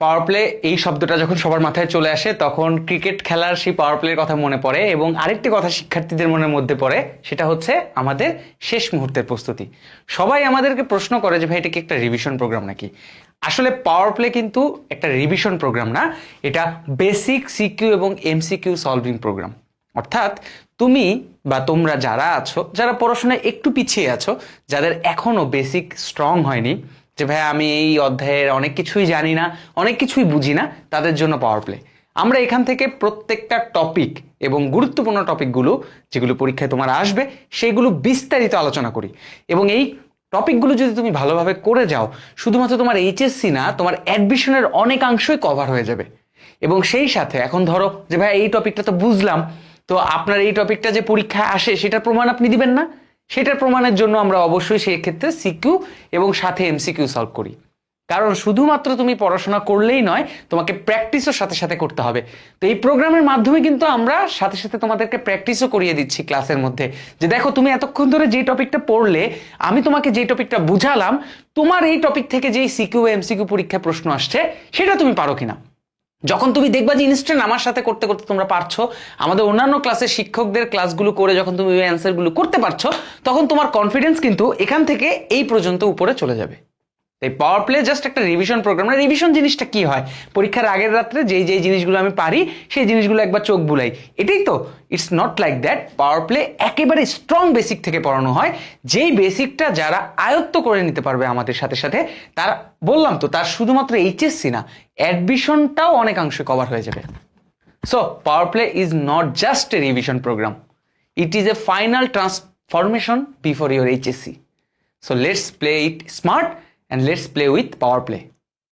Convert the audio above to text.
Power play এই শব্দটা যখন সবার মাথায় চলে আসে তখন ক্রিকেট খেলার সেই পাওয়ার প্লের কথা মনে পড়ে, এবং আরেকটি কথা শিক্ষার্থীদের মনের মধ্যে পড়ে, সেটা হচ্ছে আমাদের শেষ মুহূর্তের প্রস্তুতি। সবাই আমাদেরকে প্রশ্ন করে যে ভাই এটা কি একটা রিভিশন প্রোগ্রাম নাকি। আসলে পাওয়ার প্লে কিন্তু একটা রিভিশন প্রোগ্রাম না, এটা বেসিক সিকিউ এবং এমসিকিউ সলভিং প্রোগ্রাম। অর্থাৎ তুমি বা তোমরা যারা আছো, যারা পড়াশোনায় একটু পিছিয়ে আছো, যাদের এখনো বেসিক স্ট্রং হয়নি, যে ভাই আমি এই অধ্যায়ের অনেক কিছুই জানি না, অনেক কিছুই বুঝি না, তাদের জন্য পাওয়ার প্লে। আমরা এখান থেকে প্রত্যেকটা টপিক এবং গুরুত্বপূর্ণ টপিকগুলো যেগুলো পরীক্ষায় তোমার আসবে সেগুলো বিস্তারিত আলোচনা করি। এবং এই টপিকগুলো যদি তুমি ভালোভাবে করে যাও, শুধুমাত্র তোমার এইচএসসি না, তোমার অ্যাডমিশনের অনেকাংশই কভার হয়ে যাবে। এবং সেই সাথে এখন ধরো যে ভাই এই টপিকটা তো বুঝলাম, তো আপনার এই টপিকটা যে পরীক্ষায় আসে সেটার প্রমাণ আপনি দিবেন না, সেটার প্রমাণের জন্য আমরা অবশ্যই সেই ক্ষেত্রে সিকিউ এবং সাথে এমসিকিউ সলভ করি। কারণ শুধুমাত্র তুমি পড়াশোনা করলেই নয়, তোমাকে প্র্যাকটিসও সাথে সাথে করতে হবে। তো এই প্রোগ্রামের মাধ্যমে কিন্তু আমরা সাথে সাথে তোমাদেরকে প্র্যাকটিসও করিয়ে দিচ্ছি ক্লাসের মধ্যে, যে দেখো তুমি এতক্ষণ ধরে যে টপিকটা পড়লে, আমি তোমাকে যে টপিকটা বুঝালাম, তোমার এই টপিক থেকে যেই সিকিউ এমসিকিউ পরীক্ষা প্রশ্ন আসছে সেটা তুমি পারো কিনা। যখন তুমি দেখবা যে ইনস্ট্যান্ট আমার সাথে করতে করতে তোমরা পারছো, আমাদের অন্যান্য ক্লাসের শিক্ষকদের ক্লাসগুলো করে যখন তুমি ওই অ্যান্সারগুলো করতে পারছো, তখন তোমার কনফিডেন্স কিন্তু এখান থেকে এই পর্যন্ত উপরে চলে যাবে। এই পাওয়ার প্লে জাস্ট একটা রিভিশন প্রোগ্রাম না। রিভিশন জিনিসটা কি হয়, পরীক্ষার আগের রাত্রে যেই যেই জিনিসগুলো আমি পারি সেই জিনিসগুলো একবার চোখ বুলাই, এটাই তো। It's not like that. Power play একেবারে স্ট্রং বেসিক থেকে পড়ানো হয়, যেই বেসিকটা যারা আয়ত্ত করে নিতে পারবে আমাদের সাথে সাথে, তার বললাম তো, তার শুধুমাত্র এইচএসসি না, অ্যাডমিশনটাও অনেকাংশে কভার হয়ে যাবে। So power play is not just a revision program, it is a final transformation before your HSC. So let's play it smart and let's play with Power Play.